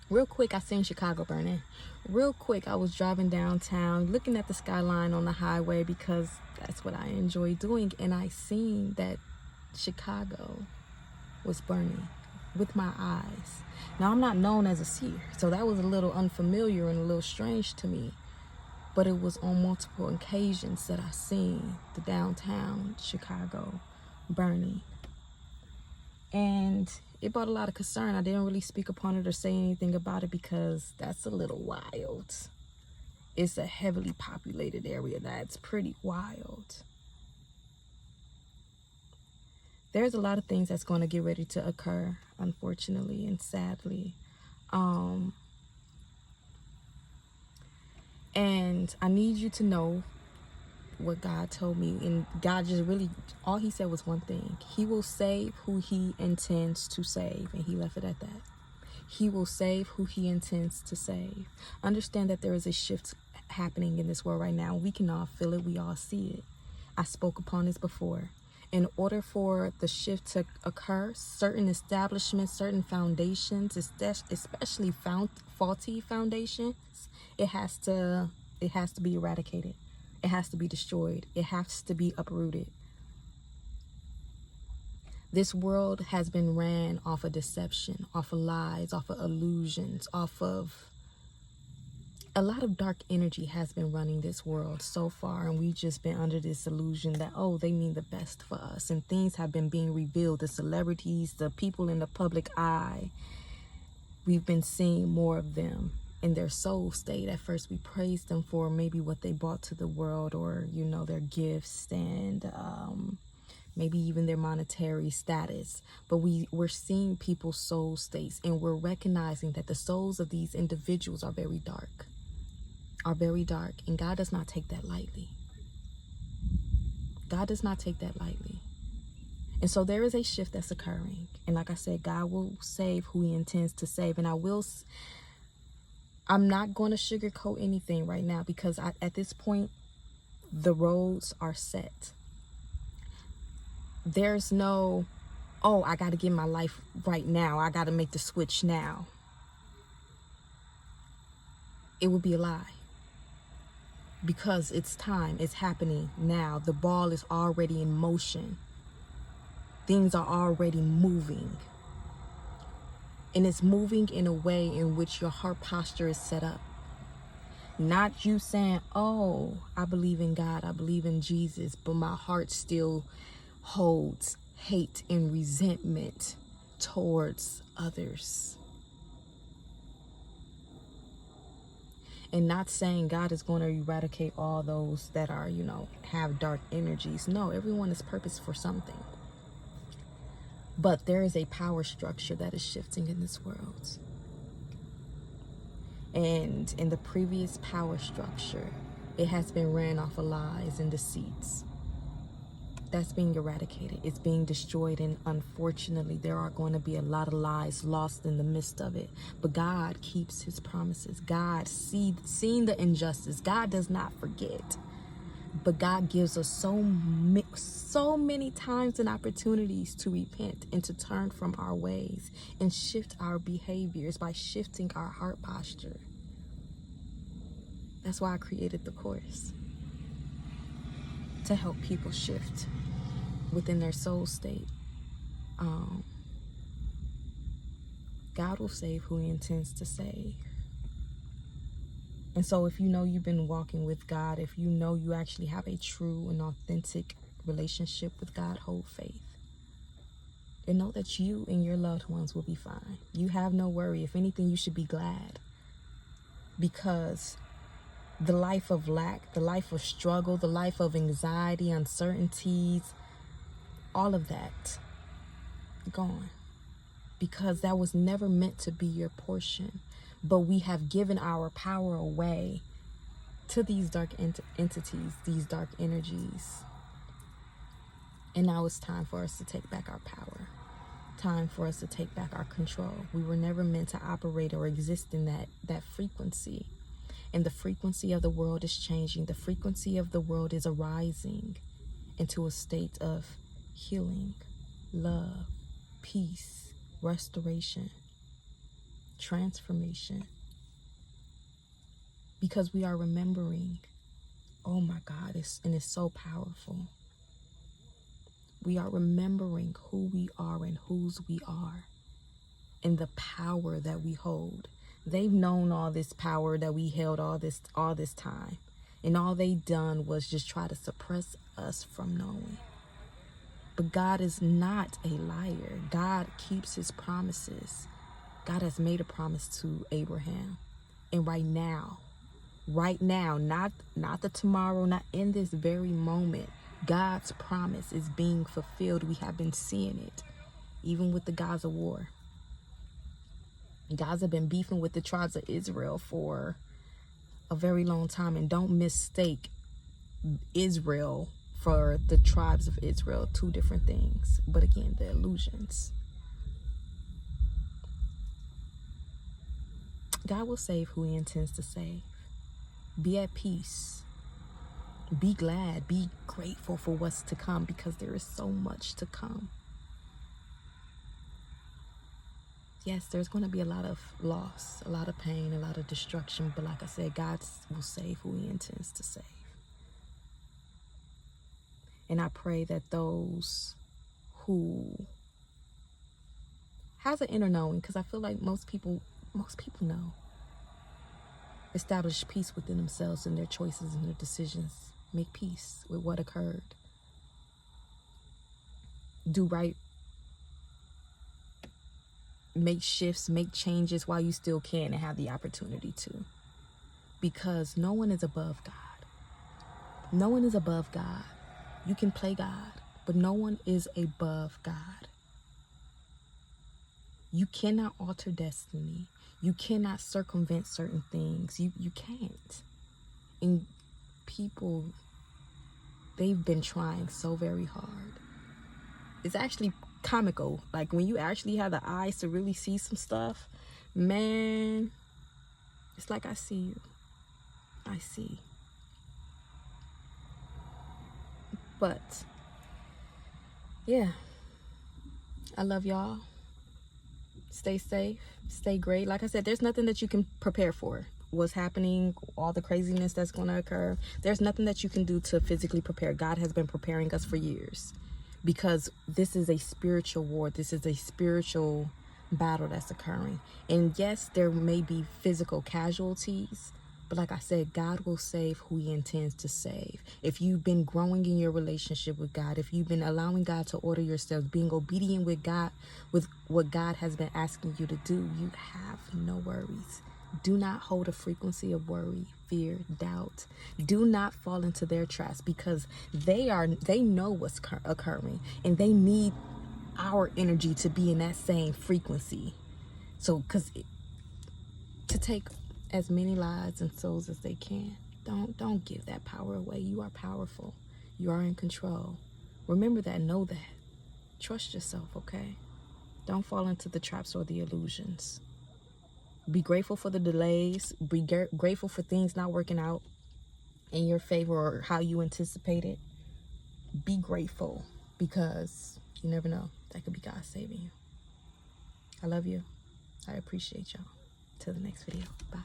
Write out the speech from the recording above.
Real quick, I seen Chicago burning. Real quick, I was driving downtown, looking at the skyline on the highway because that's what I enjoy doing. And I seen that Chicago was burning with my eyes. Now, I'm not known as a seer, so that was a little unfamiliar and a little strange to me. But it was on multiple occasions that I seen the downtown Chicago burning. And it brought a lot of concern. I didn't really speak upon it or say anything about it because that's a little wild. It's a heavily populated area that's pretty wild. There's a lot of things that's going to get ready to occur, unfortunately and sadly. And I need you to know what God told me. And God just really, all he said was one thing. He will save who he intends to save. And he left it at that. He will save who he intends to save. Understand that there is a shift happening in this world right now. We can all feel it. We all see it. I spoke upon this before. In order for the shift to occur, certain establishments, certain foundations, especially faulty foundations, it has to be eradicated. It has to be destroyed. It has to be uprooted. This world has been ran off of deception, off of lies, off of illusions, off of a lot of dark energy has been running this world so far, and we've just been under this illusion that, oh, they mean the best for us, and things have been being revealed. The celebrities, the people in the public eye, we've been seeing more of them in their soul state. At first we praised them for maybe what they brought to the world, or their gifts and maybe even their monetary status. But we're seeing people's soul states, and we're recognizing that the souls of these individuals are very dark, and God does not take that lightly. God does not take that lightly. And so there is a shift that's occurring, and like I said, God will save who he intends to save. And I'm not going to sugarcoat anything right now, because at this point the roads are set. There's no, oh, I got to get my life right now, I got to make the switch now. It would be a lie, because it's time. It's happening now. The ball is already in motion. Things are already moving. And it's moving in a way in which your heart posture is set up. Not you saying, oh, I believe in God, I believe in Jesus, but my heart still holds hate and resentment towards others. And not saying God is going to eradicate all those that are, have dark energies. No, everyone is purposed for something. But there is a power structure that is shifting in this world. And in the previous power structure, it has been ran off of lies and deceits. That's being eradicated. It's being destroyed, and unfortunately there are going to be a lot of lies lost in the midst of it. But God keeps his promises. God seeing the injustice. God does not forget. But God gives us so many times and opportunities to repent and to turn from our ways and shift our behaviors by shifting our heart posture. That's why I created the course, to help people shift within their soul state. God will save who he intends to save. And so if you've been walking with God, if you actually have a true and authentic relationship with God, hold faith. And know that you and your loved ones will be fine. You have no worry. If anything, you should be glad. Because the life of lack, the life of struggle, the life of anxiety, uncertainties, all of that, gone. Because that was never meant to be your portion. But we have given our power away to these dark entities, these dark energies. And now it's time for us to take back our power. Time for us to take back our control. We were never meant to operate or exist in that frequency. And the frequency of the world is changing. The frequency of the world is arising into a state of healing, love, peace, restoration. transformation. Because we are remembering, oh my God, it's so powerful. We are remembering who we are and whose we are and the power that we hold. They've known all this power that we held all this time. And all they done was just try to suppress us from knowing. But God is not a liar. God keeps his promises. God has made a promise to Abraham. And right now, not the tomorrow, not in this very moment, God's promise is being fulfilled. We have been seeing it, even with the Gaza war. Gaza been beefing with the tribes of Israel for a very long time. And don't mistake Israel for the tribes of Israel. Two different things. But again, the illusions. God will save who he intends to save. Be at peace. Be glad. Be grateful for what's to come, because there is so much to come. Yes, there's going to be a lot of loss, a lot of pain, a lot of destruction. But like I said, God will save who he intends to save. And I pray that those who has an inner knowing, because I feel like most people know, establish peace within themselves and their choices and their decisions. Make peace with what occurred. Do right. Make shifts, make changes while you still can and have the opportunity to. Because no one is above God. No one is above God. You can play God, but no one is above God. You cannot alter destiny. You cannot circumvent certain things. You can't. And people, they've been trying so very hard. It's actually comical. Like when you actually have the eyes to really see some stuff, man, it's like I see you. I see. But yeah, I love y'all. Stay safe, stay great. Like I said, there's nothing that you can prepare for. What's happening, all the craziness that's going to occur, there's nothing that you can do to physically prepare. God has been preparing us for years, because this is a spiritual war. This is a spiritual battle that's occurring. And yes, there may be physical casualties, but like I said, God will save who he intends to save. If you've been growing in your relationship with God, if you've been allowing God to order your steps, being obedient with God, with what God has been asking you to do, you have no worries. Do not hold a frequency of worry, fear, doubt. Do not fall into their traps, because they know what's occurring, and they need our energy to be in that same frequency. So, to take as many lives and souls as they can. Don't give that power away. You are powerful. You are in control. Remember that. Know that. Trust yourself, okay? Don't fall into the traps or the illusions. Be grateful for the delays. Be grateful for things not working out in your favor or how you anticipate it. Be grateful, because you never know. That could be God saving you. I love you. I appreciate y'all. Till the next video. Bye.